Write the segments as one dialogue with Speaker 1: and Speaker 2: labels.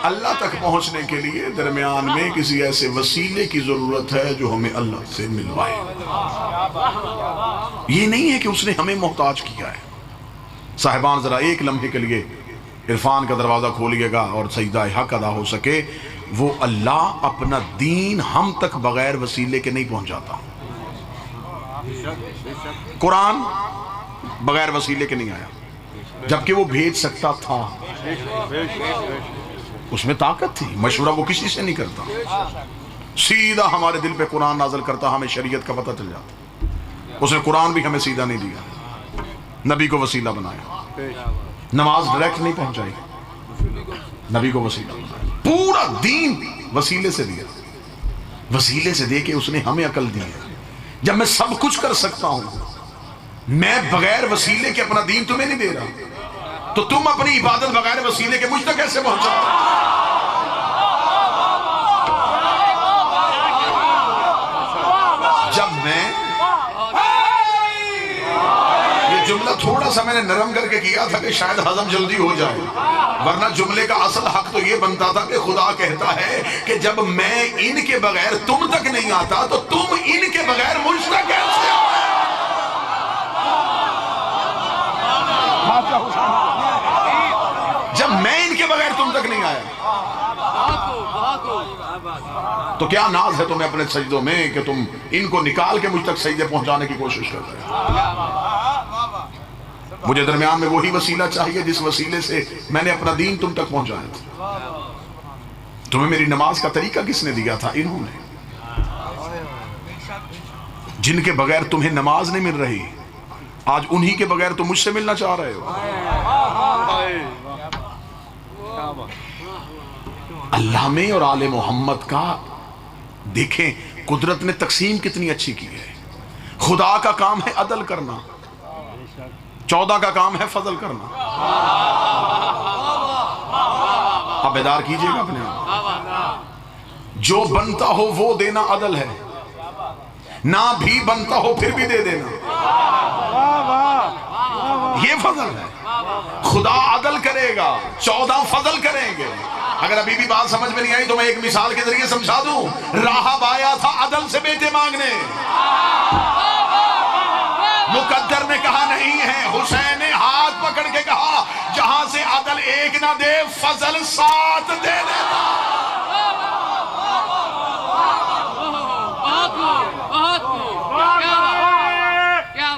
Speaker 1: अल्लाह तक पहुंचने के लिए दरमियान में किसी ऐसे वसीले की जरूरत है जो हमें अल्लाह से मिलवाए। ये नहीं है कि उसने हमें मोहताज किया है। साहिबान जरा एक लम्हे के लिए इरफान का दरवाजा खोलिएगा और सजदा हक अदा हो सके। वो अल्लाह अपना दीन हम तक बगैर वसीले के नहीं पहुंचाता। कुरान बगैर वसीले के नहीं आया, जबकि वो भेज सकता था, उसमें ताकत थी। मशवरा वो किसी से नहीं करता, सीधा हमारे दिल पे कुरान नाज़िल करता, हमें शरीयत का पता चल जाता। उसने कुरान भी हमें सीधा नहीं दिया, नबी को वसीला बनाया। नमाज डायरेक्ट नहीं पहुंचाई, नबी को वसीला बनाया। पूरा दीन वसीले से दिया, वसीले से दे के उसने हमें अकल दी है। जब मैं सब कुछ कर सकता हूं, मैं बगैर वसीले के अपना दीन तुम्हें नहीं दे रहा, तो तुम अपनी इबादत बगैर वसीले के मुझ तक कैसे पहुंचा? जब मैं ये जुमला थोड़ा सा मैंने नरम करके किया था कि शायद हजम जल्दी हो जाए, वरना जुमले का असल हक तो ये बनता था कि खुदा कहता है कि जब मैं इनके बगैर तुम तक नहीं आता तो तुम इनके बगैर मुझ तक कैसे आओ? जब मैं इनके बगैर तुम तक नहीं आया, तो क्या नाज है तुम्हें अपने सजदों में कि तुम इनको निकाल के मुझ तक सजदे पहुंचाने की कोशिश कर रहे हो। मुझे दरमियान में वही वसीला चाहिए जिस वसीले से मैंने अपना दीन तुम तक पहुंचाया था। तुम्हें मेरी नमाज का तरीका किसने दिया था? इन्होंने, जिनके बगैर तुम्हें नमाज नहीं मिल रही, आज उन्हीं के बगैर तुम मुझसे मिलना चाह रहे हो। अल्लाह में और आले मोहम्मद का देखें कुदरत ने तकसीम कितनी अच्छी की है। खुदा का काम है अदल करना, 14 का काम है फजल करना। आप बेदार कीजिएगा अपने आप। जो बनता हो वो देना अदल है, ना भी बनता हो फिर भी दे देना, ये फजल है। खुदा अदल करेगा, 14 फजल करेंगे। अगर अभी भी बात समझ में नहीं आई तो मैं एक मिसाल के जरिए समझा दूं। राहब आया था अदल से बेटे मांगने, मुकद्दर ने कहा नहीं है, हुसैन ने हाथ पकड़ के कहा जहां से अदल एक ना दे फजल 7 दे देना।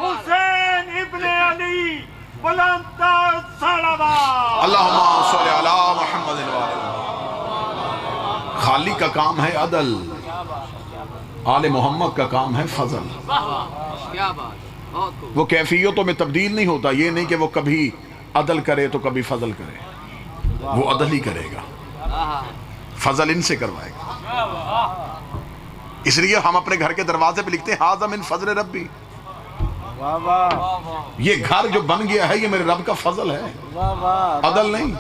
Speaker 2: हुसैन इब्ने अली बुलंद सलावत
Speaker 1: अल्लाहुम्मा सल्ली अला मुहम्मद। खाली का काम है अदल, आले मोहम्मद का काम है फजल। वो कैफियतों में तब्दील नहीं होता। ये नहीं कि वो कभी अदल करे तो कभी फजल करे, वो अदल ही करेगा, फजल इनसे करवाएगा। इसलिए हम अपने घर के दरवाजे पे लिखते हैं हाज़ा मिन फजल रब्बी। ये घर जो बन गया है ये मेरे रब का फजल है, अदल नहीं।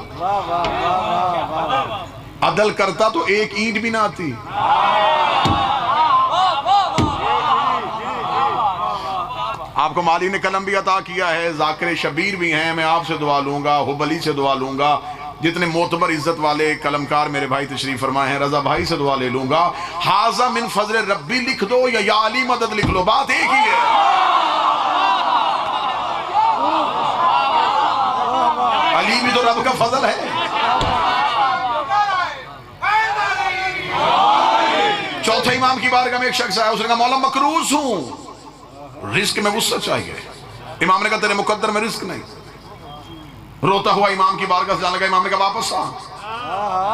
Speaker 1: अदल करता तो एक ईंट भी ना आती। आपको मालिक ने कलम भी अता किया है, जाकिर शबीर भी हैं। मैं आपसे दुआ लूंगा, हुबली से दुआ लूंगा, जितने मोतबर इज्जत वाले कलमकार मेरे भाई तशरीफ फरमाए हैं, रजा भाई से दुआ ले लूंगा। हाज़ा मिन फजल रब्बी लिख दो या अली मदद लिख लो, बात एक ही है। अली भी तो रब का फजल है। चौथे इमाम की बारगाह में एक शख्स आया, उसने कहा मौला मकरूज हूं, रिस्क में वुसअत चाहिए। इमाम ने कहा तेरे मुकद्दर में रिस्क नहीं। रोता हुआ इमाम की बारगाह से जाने लगा। इमाम ने कहा वापस आ,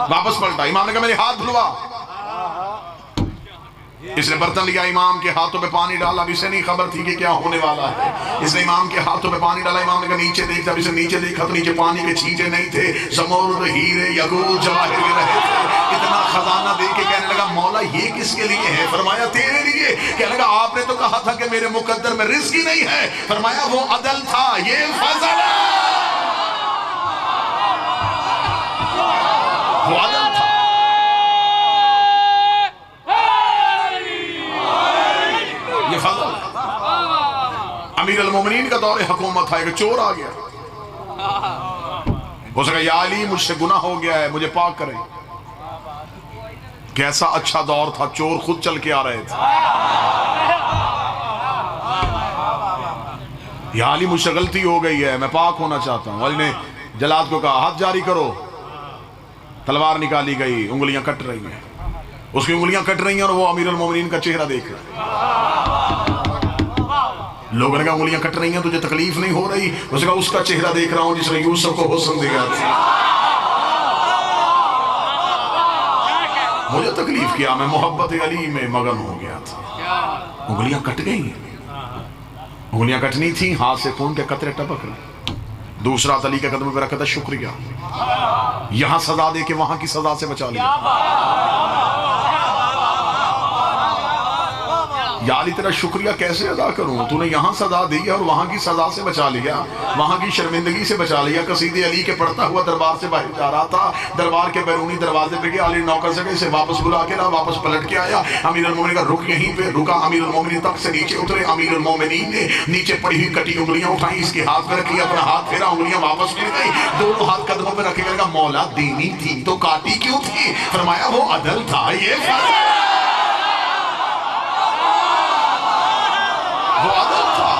Speaker 1: वापस पलटा। इमाम ने कहा मेरे हाथ धुलवा। इसने बर्तन लिया, इमाम के हाथों पे पानी डाला। अब इसे नहीं खबर थी कि क्या होने वाला है। इसने इमाम के हाथों पे पानी डाला। इमाम ने कहा नीचे देख। जब इसे नीचे देखा तो नीचे पानी के छींटे नहीं थे, ज़मरुद, हीरे, यकूत, जवाहिर के रहे थे। इतना खजाना देख के कहने लगा मौला ये किसके लिए है? फरमाया तेरे लिए। कहने लगा आपने तो कहा था कि मेरे मुकद्दर में रिस्क ही नहीं है। फरमाया वो अदल था, ये फजल है। वो अदल था। ये फजल है। अमीर अल-मोमिनीन का दौरे हुकूमत था, एक चोर आ गया। हो सका या अली मुझसे गुनाह हो गया है, मुझे पाक करें। कैसा अच्छा दौर था, चोर खुद चल के आ रहे थे। या अली मुझसे गलती हो गई है, मैं पाक होना चाहता हूं। अली ने जलाद को कहा हाथ जारी करो। तलवार निकाली गई, उंगलियां कट रही हैं, उसकी उंगलियां कट रही हैं और वो अमीरुल मोमिनीन का चेहरा देख रहा है। लोगों ने कहा उंगलियां कट रही हैं, तुझे तकलीफ नहीं हो रही? उसने कहा उसका चेहरा देख रहा हूं जिसने यूसुफ को हुस्न दिया था। मुझे तकलीफ किया, मैं मोहब्बत अली में मगन हो गया था। उंगलियां कट गई, उंगलियां कटनी थी, हाथ से खून के कतरे टपक रहे। दूसरा अली के कदम पर रखा, शुक्रिया, यहां सजा दे के वहां की सजा से बचा लिया। या अली तेरा शुक्रिया कैसे अदा करूं, तूने यहां सजा दी और वहां की सजा से बचा लिया, वहां की शर्मिंदगी से बचा लिया। कसीदे अली के पढ़ता हुआ दरबार से बाहर जा रहा था, दरबार के बैरूनी दरवाजे पे गया, अली नौकर से इसे वापस बुला के ला, वापस पलट के आया। अमीरुल मोमिनीन का रुक यहीं पे रुका। अमीरुल मोमिनीन तक से नीचे उतरे। अमीरुल मोमिनीन ने नीचे पड़ी हुई कटी उंगलियां उठाई, इसके हाथ में रखी, अपना हाथ फेरा, उंगलियां वापस मिल गई, दोनों हाथ कदमों पे रखे गए। मौला दीनी थी तो काटी क्यों थी? फरमाया वो अदल था, ये वो अदल था,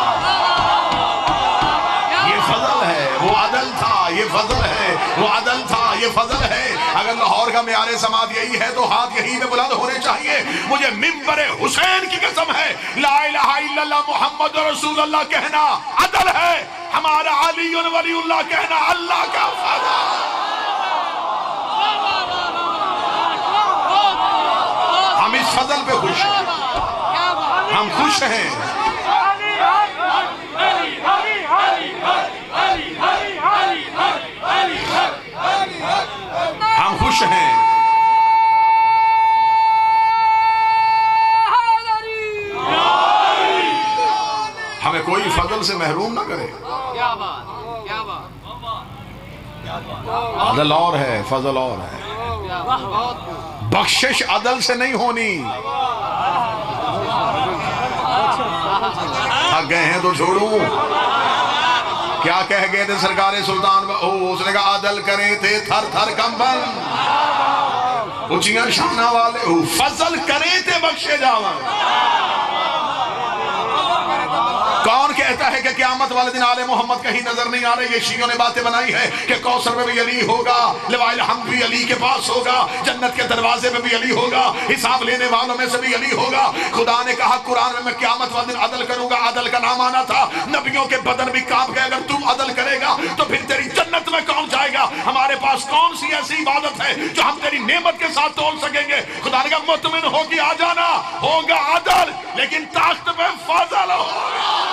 Speaker 1: ये फजल है। वो अदल था, ये फजल है। वो अदल था, ये फजल है। अगर लाहौर का मेयारे समाज यही है तो हाथ यही में बुलंद होने चाहिए। मुझे मिंबरे हुसैन की कसम है, ला इलाहा इल्लल्लाह मुहम्मद रसूलुल्लाह कहना अदल है, हमारा अली वलीउल्लाह कहना अल्लाह का फजल। हम इस फजल पे खुश हैं, हम खुश हैं। हम खुश हैं। हमें कोई फजल से महरूम ना करे। अदल और है, फजल और है। बख्शिश अदल से नहीं होनी। थक गए हैं तो छोड़ू। क्या कह गए थे सरकारे सुल्तान? उसने कहा अदल करे थे थर थर कंबल, ऊंचियां शाना वाले फजल करे थे बख्शे जावा। कौन कहता है कि क़यामत वाले दिन आले मोहम्मद कहीं नजर नहीं आ रहे? ये शियों ने बातें बनाई है कि कौसर में भी अली होगा, लिवाइल हम्द भी अली के पास होगा, जन्नत के दरवाजे में भी अली होगा, हिसाब लेने वालों में से भी अली होगा। खुदा ने कहा कुरान में, मैं क़यामत वाले दिन अदल करूंगा। अदल का नाम आना था, नबियों के बदन भी कांप गए। अगर तू अदल करेगा तो फिर तेरी जन्नत में कौन जाएगा? हमारे पास कौन सी ऐसी इबादत है जो हम तेरी नेमत के साथ तोल सकेंगे? खुदा ने कहा मुतमिन होगी आ जाना, होगा अदल, लेकिन ताख्त पे फजल होगा।